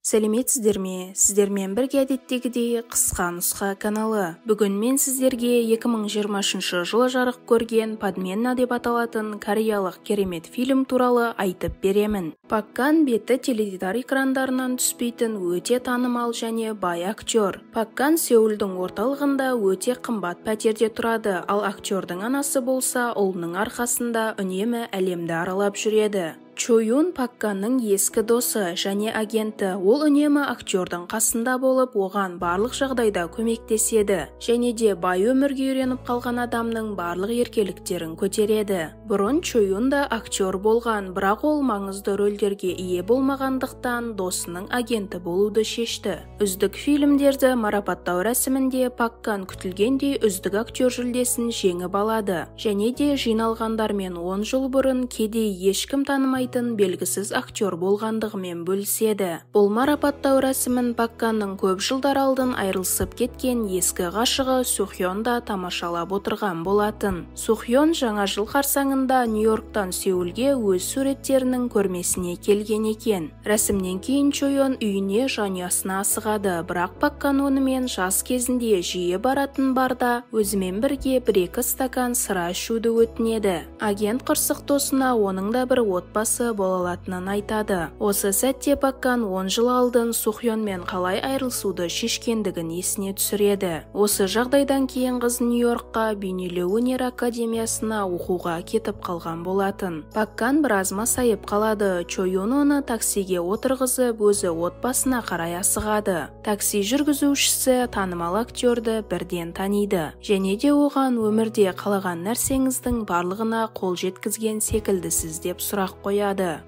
Сәлеметсіздер ме? Сіздермен бірге әдеттегідей қысқа нұсқа каналы. Бүгін мен сіздерге 2023 жылы жарық көрген Падмена деп аталатын кореялық керемет фильм туралы айтып беремін. Пак Кан беті теледидар экрандарынан түспейтін өте танымал және бай актер. Пак Кан Сеулдің орталығында өте қымбат пәтерде тұрады, ал актердің анасы болса ұлының арқасында үнемі әлемді аралап жүреді. Чо Юн Пак Канның ескі досы және агенті. Ол үнемі актердің қасында болып, оған барлық жағдайда көмектеседі және де бай өмірге үйреніп қалған адамның барлық еркеліктерін көтереді. Бұрын Чо Юн да актер болған, бірақ ол маңызды рөлдерге ие болмағандықтан досының агенті болуды шешті. Үздік фильмдерді марапаттау рәсімінде Пак Кан күтілгендей үздік актер жүлдесін жеңіп алады және де жиналғандармен 10 жыл бұрын кедей ешкім танымай белгісіз актер болғандығымен бөліседі. Бұл марапаттау рәсімін Пак Канның көп жылдар алдын айырылысып кеткен ескі ғашығы Сухьон да тамашалап отырған болатын. Сухьон жаңа жыл қарсаңында Нью-Йорктан Сеулге өз суреттерінің көрмесіне келген екен. Рәсімнен кейін Чо Юн үйіне жанұясына асығады, бірақ Пак Кан онымен жас кезінде жиі баратын барда өзімен бірге 1-2 стакан сыра ішуді өтінеді. Агент қырсық досына оның да бір отбасы бола алатынын айтады. Осы сәтте Пак Кан 10 жыл алдын Сухьонмен қалай айырылысуды шешкендігін есіне түсіреді. Осы жағдайдан кейін қыз Нью-Йоркқа бейнелеу өнер академиясына оқуға кетіп қалған болатын. Пак Кан біраз масайып қалады. Чо Юн оны таксиге отырғызып, өзі отбасына қарай асығады. Такси жүргізушісі танымал актерді бірден таниды және де оған өмірде қалаған нәрсеңіздің барлығына қол жеткізген секілдісіз деп сұрақ қояды.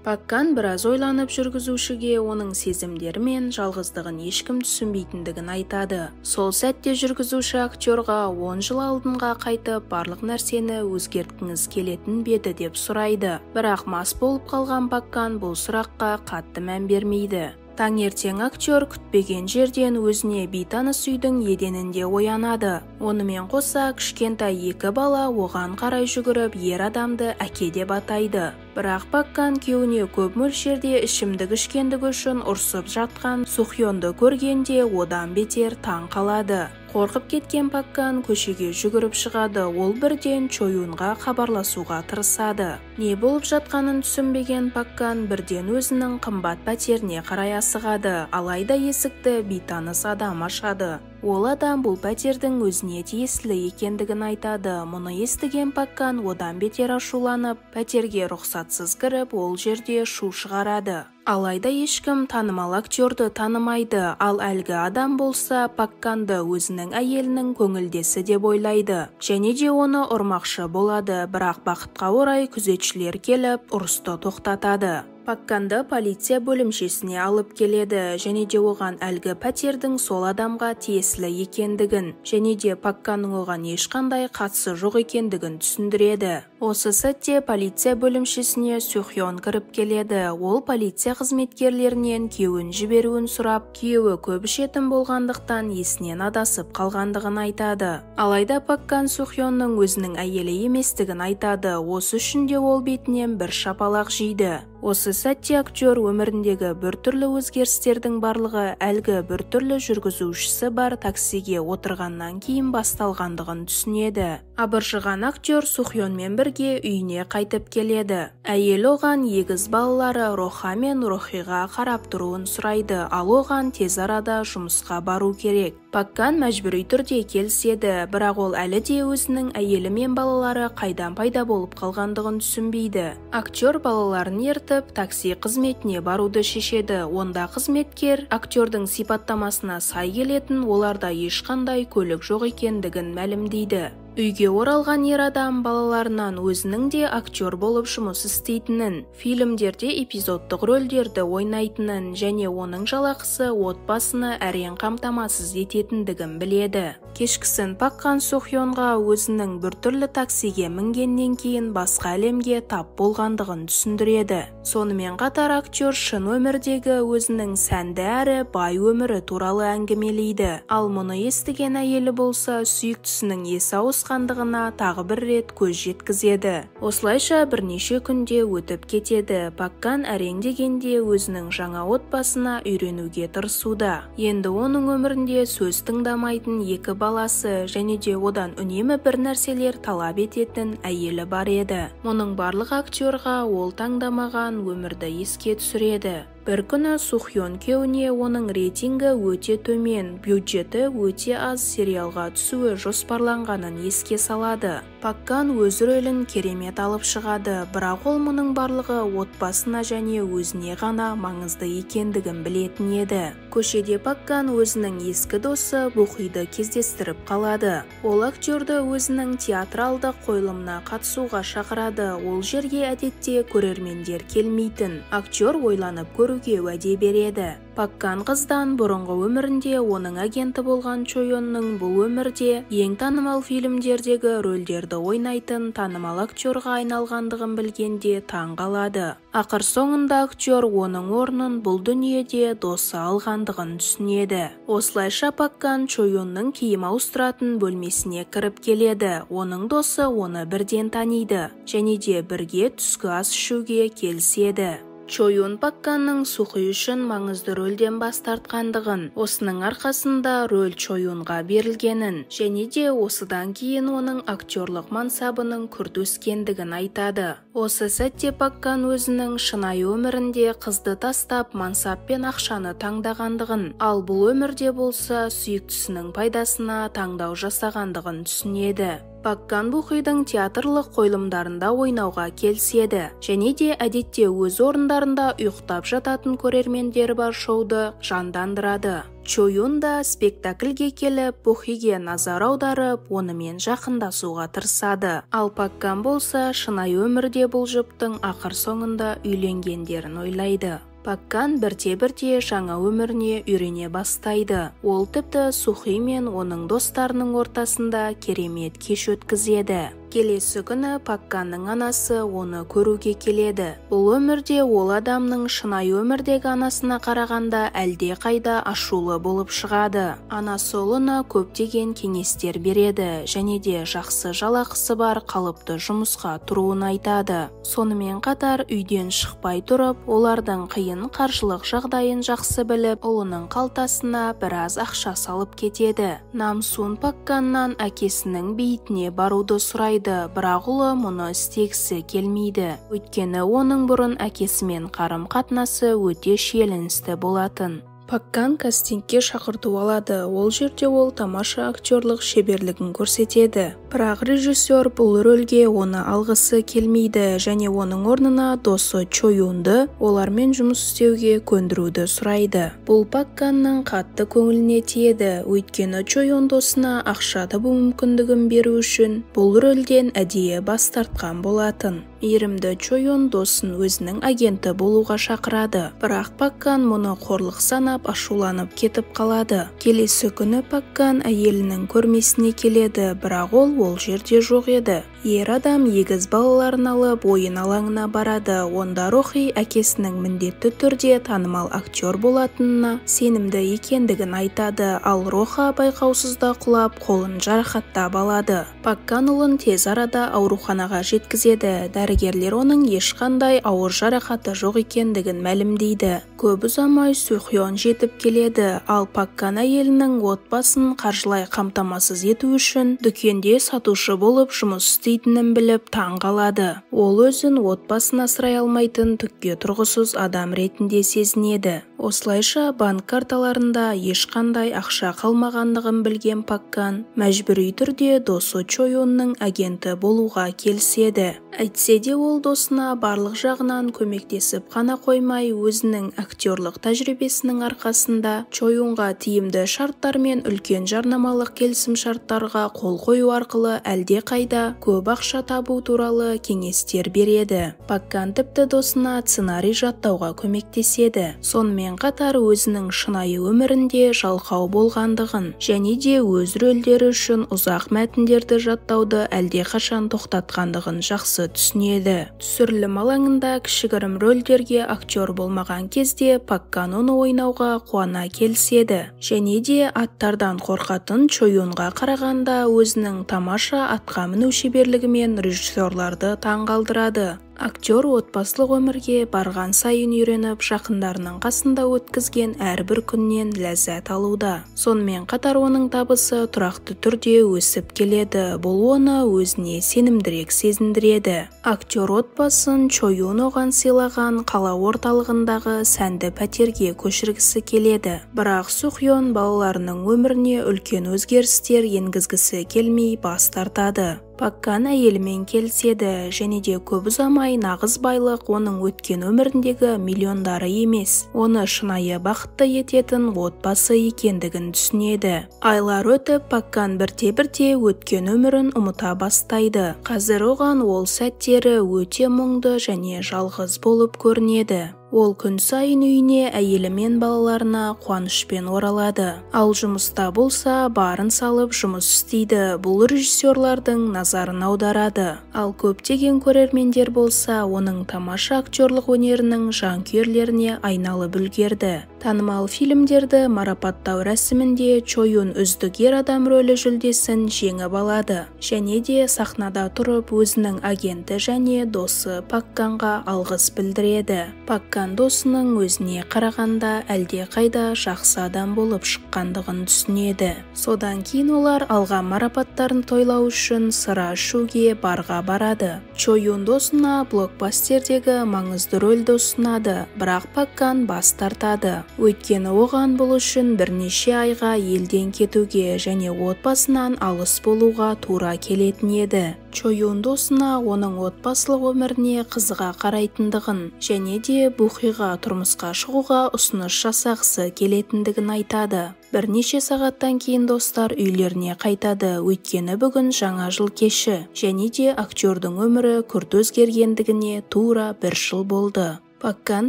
Пак Кан біраз ойланып жүргізушіге оның сезімдері мен жалғыздығын ешкім түсінбейтіндігін айтады. Сол сәтте жүргізуші актерға 10 жыл алдынға қайтып барлық нәрсені өзгерткіңіз келетін беді деп сұрайды. Бірақ мас болып қалған Пак Кан бұл сұраққа қатты мән бермейді. Таңертең актер күтпеген жерден өзіне бейтаныс үйдің еденінде оянады. Онымен қоса кішкентай 2 бала оған қарай жүгіріп ер адамды әке деп атайды. Бірақ Пак Кан күйеуіне көп мөлшерде ішімдік ішкендігі үшін ұрсып жатқан Сухьонды көргенде одан бетер таң қалады. Қорқып кеткен Пак Кан көшеге жүгіріп шығады. Ол бірден Чо Юнға хабарласуға тырысады. Не болып жатқанын түсінбеген Пак Кан бірден өзінің қымбат пәтеріне қарай асығады. Алайда есікті бейтаныс адам ашады. Ол адам бұл пәтердің өзіне тиесілі екендігін айтады. Мұны естіген Пак Кан одан бетер ашуланып, пәтерге рұқсатсыз кіріп, ол жерде шу шығарады. Алайда ешкім танымал актерді танымайды, ал әлгі адам болса Пак Канды өзінің әйелінің көңілдесі деп ойлайды және де оны ұрмақшы болады, бірақ бақытқа орай күзетшілер келіп ұрысты тоқтатады. Пак Канды полиция бөлімшесіне алып келеді және де оған әлгі пәтердің сол адамға тиесілі екендігін және де Пак Канның оған ешқандай қатысы жоқ екендігін түсіндіреді. Осы сәтте полиция бөлімшесіне Сухьон кіріп келеді. Ол полиция қызметкерлерінен күйеуін жіберуін сұрап, күйеуі көп ішетін болғандықтан есінен адасып қалғандығын айтады. Алайда Пак Кан Сухьонның өзінің әйелі еместігін айтады. Осы үшін де ол бетінен бір шапалақ жейді. Осы сәтте актер өміріндегі біртүрлі өзгерістердің барлығы әлгі біртүрлі жүргізушісі бар таксиге отырғаннан кейін басталғандығын түсінеді. Абыржыған актер Сухьонмен бірге үйіне қайтып келеді. Әйел оған егіз балалары Роха мен Рохиға қарап тұруын сұрайды, ал оған тез арада жұмысқа бару керек. Пак Кан мәжбүри түрде келіседі, бірақ ол әлі де өзінің әйелі мен балалары қайдан пайда болып қалғандығын түсінбейді. Актер балаларын ертіп такси қызметіне баруды шешеді. Онда қызметкер актердің сипаттамасына сай келетін оларда ешқандай көлік жоқ екендігін мәлімдейді. Үйге оралған ер адам балаларынан өзінің де актер болып жұмыс істейтінін, фильмдерде эпизодтық рөлдерді ойнайтынын және оның жалақысы отбасыны әрең қамтамасыз ететіндігін біледі. Кешкісін Пак Кан Сухьонға өзінің біртүрлі таксиге мінгеннен кейін басқа әлемге тап болғандығын түсіндіреді. Сонымен қатар актер шын өмірдегі өзінің сәнді әрі бай өмірі туралы әңгімелейді. Ал мұны естіген әйелі болса сүйіктісінің есі ауысып табысқандығына тағы бір рет көз жеткізеді. Осылайша бірнеше күнде өтіп кетеді. Пак Кан әрең дегенде өзінің жаңа отбасына үйренуге тырысуда. Енді оның өмірінде сөз тыңдамайтын екі баласы және де одан үнемі бір нәрселер талап ететін әйелі бар еді. Мұның барлық актерға ол таңдамаған өмірді еске түсіреді. Бір күні Сухьон күйеуіне оның рейтингі өте төмен, бюджеті өте аз сериалға түсуі жоспарланғанын еске салады. Пак Кан өз рөлін керемет алып шығады, бірақ ол мұның барлығы отбасына және өзіне ғана маңызды екендігін білетін еді. Көшеде Пак Кан өзінің ескі досы Бухиді кездестіріп қалады. Ол актерді өзінің театралдық қойылымына қатысуға шақырады. Ол жерге әдетте көрермендер келмейтін. Актер ойланып көруге уәде береді. Пак Кан қыздан бұрынғы өмірінде оның агенті болған Чойонның бұл өмірде ең танымал фильмдердегі рөлдерді ойнайтын танымал актерға айналғандығын білгенде таң қалады. Ақыр соңында актер оның орнын бұл дүниеде досы алғандығын түсінеді. Осылайша Пак Кан Чойонның киім ауыстыратын бөлмесіне кіріп келеді. Оның досы оны бірден таниды және де бірге түскі ас ішуге келіседі. Чойон Пак Канның Сухи үшін маңызды рөлден бас тартқандығын, осының арқасында рөл Чойонға берілгенін және де осыдан кейін оның актерлық мансабының күрт өскендігін айтады. Осы сәтте Пак Кан өзінің шынайы өмірінде қызды тастап мансап пен ақшаны таңдағандығын, ал бұл өмірде болса сүйіктісінің пайдасына таңдау жасағандығын түсінеді. Пак Кан Бухидің театрлық қойылымдарында ойнауға келіседі және де әдетте өз орындарында ұйықтап жататын көрермендері бар шоуды жандандырады. Чойон да спектакльге келіп, Бухиге назар аударып, онымен жақындасуға тырысады. Ал Пак Кан болса шынайы өмірде бұл жұптың ақыр соңында үйленгендерін ойлайды. Пак Кан бірте-бірте жаңа өміріне үйрене бастайды. Ол тіпті Сухи мен оның достарының ортасында керемет кеш өткізеді. Келесі күні Пак Канның анасы оны көруге келеді. Бұл өмірде ол адамның шынайы өмірдегі анасына қарағанда әлде қайда ашулы болып шығады. Анасы ұлына көптеген кеңестер береді және де жақсы жалақысы бар қалыпты жұмысқа тұруын айтады. Сонымен қатар үйден шықпай тұрып, олардың қиын қаржылық жағдайын жақсы біліп, ұлының қалтасына біраз ақша салып кетеді. Намсун Пак Каннан әкесінің бейітіне баруды сұрайды. Бірақ ұлы мұны істегісі келмейді. Өйткені оның бұрын әкесімен қарым-қатынасы өте шиеленісті болатын. Пак Кан кастингке шақырту алады. Ол жерде ол тамаша актерлық шеберлігін көрсетеді. Бірақ режиссер бұл рөлге оны алғысы келмейді және оның орнына досы Чойонды олармен жұмыс істеуге көндіруді сұрайды. Бұл Пак Канның қатты көңіліне тиеді. Өйткені Чойон досына ақша табу мүмкіндігін беру үшін бұл рөлден әдейі бас тартқан болатын. Мейірімді Чойон досын өзінің агенті болуға шақырады. Бірақ Пак Кан мұны қорлық санап ашуланып кетіп қалады. Келесі күні Пак Кан әйелінің көрмесіне келеді, бірақ ол жерде жоқ еді. Ер адам егіз балаларын алып ойын алаңына барады. Онда Рохи әкесінің міндетті түрде танымал актер болатынына сенімді екендігін айтады, ал Роха байқаусызда құлап қолын жарақаттап алады. Пак Кан ұлын тез арада ауруханаға жеткізеді. Дәрігерлер оның ешқандай ауыр жарақаты жоқ екендігін мәлімдейді. Көп ұзамай Сухьон жетіп келеді, ал Пак Кан әйелінің отбасын қаржылай қамтамасыз ету үшін дүкенде сатушы болып жұмыс істейтінін біліп таң қалады. Ол өзін отбасын асырай алмайтын түкке тұрғысыз адам ретінде сезінеді. Осылайша банк карталарында ешқандай ақша қалмағандығын білген Пак Кан мәжбүри түрде досы Чойонның агенті болуға келіседі. Әйтсе де ол досына барлық жағынан көмектесіп қана қоймай, өзінің актерлық тәжірибесінің арқасында Чойонға тиімді шарттар мен үлкен жарнамалық келісім шарттарға қол қою арқылы әлде қайда көп көп ақша табу туралы кеңестер береді. Пак Кан тіпті досына сценарий жаттауға көмектеседі. Сонымен қатар өзінің шынайы өмірінде жалқау болғандығын және де өз рөлдері үшін ұзақ мәтіндерді жаттауды әлдеқашан тоқтатқандығын жақсы түсінеді. Түсірілім алаңында кішігірім рөлдерге актер болмаған кезде Пак Кан оны ойнауға қуана келіседі. Және де аттардан қорқатын Чойонға қарағанда өзінің тамаша атқа міну шеберлігімен режиссерларды таңғалдырады. Актер отбасылық өмірге барған сайын үйреніп, жақындарының қасында өткізген әрбір күннен ләззат алуда. Сонымен қатар оның табысы тұрақты түрде өсіп келеді. Бұл оны өзіне сенімдірек сезіндіреді. Актер отбасын Чойон оған сыйлаған қала орталығындағы сәнді пәтерге көшіргісі келеді. Бірақ Сухьон балаларының өміріне үлкен өзгерістер енгізгісі келмей бас тартады. Пак Кан әйелімен келіседі және де көп ұзамай нағыз байлық оның өткен өміріндегі миллиондары емес, оны шынайы бақытты ететін отбасы екендігін түсінеді. Айлар өтіп, Пак Кан бірте-бірте өткен өмірін ұмыта бастайды. Қазір оған ол сәттері өте мұңды және жалғыз болып көрінеді. Ол күн сайын үйіне әйелі мен балаларына қуанышпен оралады. Ал жұмыста болса, барын салып жұмыс істейді. Бұл режиссерлардың назарын аударады. Ал көптеген көрермендер болса, оның тамаша актерлық өнерінің жанкүйерлеріне айналып үлгерді. Танымал фильмдерді марапаттау рәсімінде Чойон үздік ер адам рөлі жүлдесін жеңіп алады. Және де сахнада тұрып өзінің агенті және досы Пак Канға алғыс білдіреді. Пак Кан досының өзіне қарағанда әлде қайда жақсы адам болып шыққандығын түсінеді. Содан кейін олар алған марапаттарын тойлау үшін сыра ішуге барға барады. Чойон досына блокбастердегі маңызды рөлді ұсынады, бірақ Пак Кан бас тартады. Өйткені оған бұл үшін бірнеше айға елден кетуге және отбасынан алыс болуға тура келетін еді. Чойон досына оның отбасылық өміріне қызыға қарайтындығын және де Бухиға тұрмысқа шығуға ұсыныс жасағысы келетіндігін айтады. Бірнеше сағаттан кейін достар үйлеріне қайтады, өйткені бүгін жаңа жыл кеші және де актердің өмірі күрт өзгергендігіне тура 1 жыл болды. Пак Кан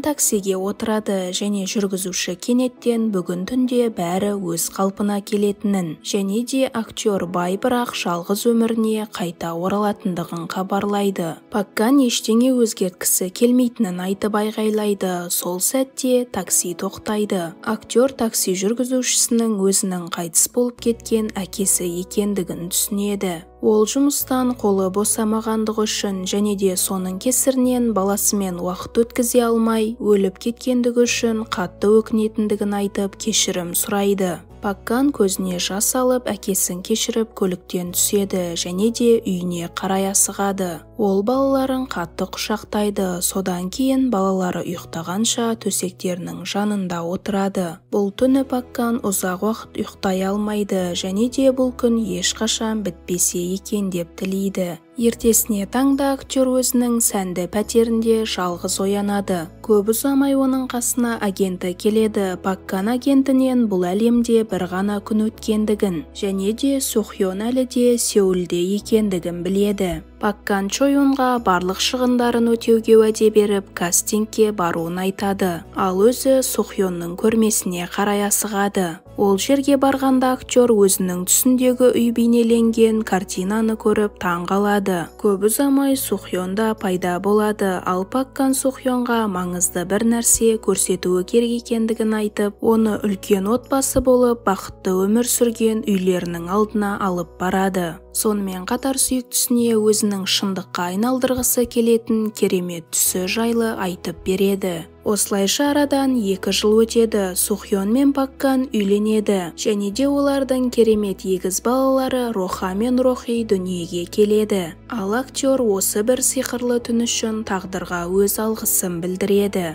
таксиге отырады және жүргізуші кенеттен бүгін түнде бәрі өз қалпына келетінін және де актер бай бірақ жалғыз өміріне қайта оралатындығын хабарлайды. Пак Кан ештеңе өзгерткісі келмейтінін айтып айғайлайды. Сол сәтте такси тоқтайды. Актер такси жүргізушісінің өзінің қайтыс болып кеткен әкесі екендігін түсінеді. Ол жұмыстан қолы босамағандығы үшін және де соның кесірінен баласымен уақыт өткізе алмай, өліп кеткендігі үшін қатты өкінетіндігін айтып кешірім сұрайды. Пак Кан көзіне жас алып, әкесін кешіріп көліктен түседі және де үйіне қарай асығады. Ол балаларын қатты құшақтайды. Содан кейін балалары ұйықтағанша төсектерінің жанында отырады. Бұл түні Пак Кан ұзақ уақыт ұйықтай алмайды және де бұл күн ешқашан бітпесе екен деп тілейді. Ертесіне таңда актер өзінің сәнді пәтерінде жалғыз оянады. Көп ұзамай оның қасына агенті келеді. Пак Кан агентінен бұл әлемде бір ғана күн өткендігін және де Сухьон әлі де Сеулде екендігін біледі. Пак Кан Чойонға барлық шығындарын өтеуге уәде беріп, кастингке баруын айтады. Ал өзі Сухьонның көрмесіне қарай асығады. Ол жерге барғанда актер өзінің түсіндегі үй бейнеленген картинаны көріп таңғалады. Көп ұзамай Сухьон да пайда болады. Ал Пак Кан Сухьонға маңызды бір нәрсе көрсетуі керек екендігін айтып, оны үлкен отбасы болып бақытты өмір сүрген үйлерінің алдына алып барады. Сонымен қатар сүйіктісіне өзінің шындыққа айналдырғысы келетін керемет түсі жайлы айтып береді. Осылайша арадан 2 жыл өтеді. Сухьон мен Пак Кан үйленеді және де олардың керемет егіз балалары Роха мен Рохи дүниеге келеді. Ал актер осы бір сиқырлы түн үшін тағдырға өз алғысын білдіреді.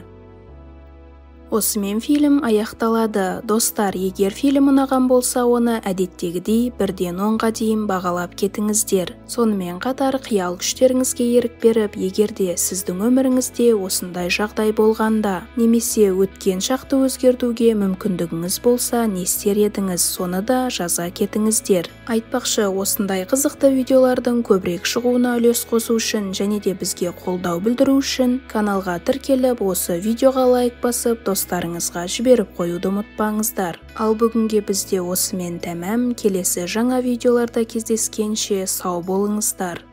Осымен фильм аяқталады. Достар, егер фильм ұнаған болса, оны әдеттегідей 1-ден 10-ға дейін бағалап кетіңіздер. Сонымен қатар қиял күштеріңізге ерік беріп, егерде сіздің өміріңізде осындай жағдай болғанда, немесе өткен шақты өзгертуге мүмкіндігіңіз болса, не істер едіңіз, соны да жаза кетіңіздер. Айтпақшы, осындай қызықты видеолардың көбірек шығуына үлес қосу үшін және де бізге қолдау білдіру үшін каналға тіркеліп, осы видеоға лайк басып, достарыңызға жіберіп қоюды ұмытпаңыздар. Ал бүгінге бізде осымен тәмам. Келесі жаңа видеоларда кездескенше сау болыңыздар.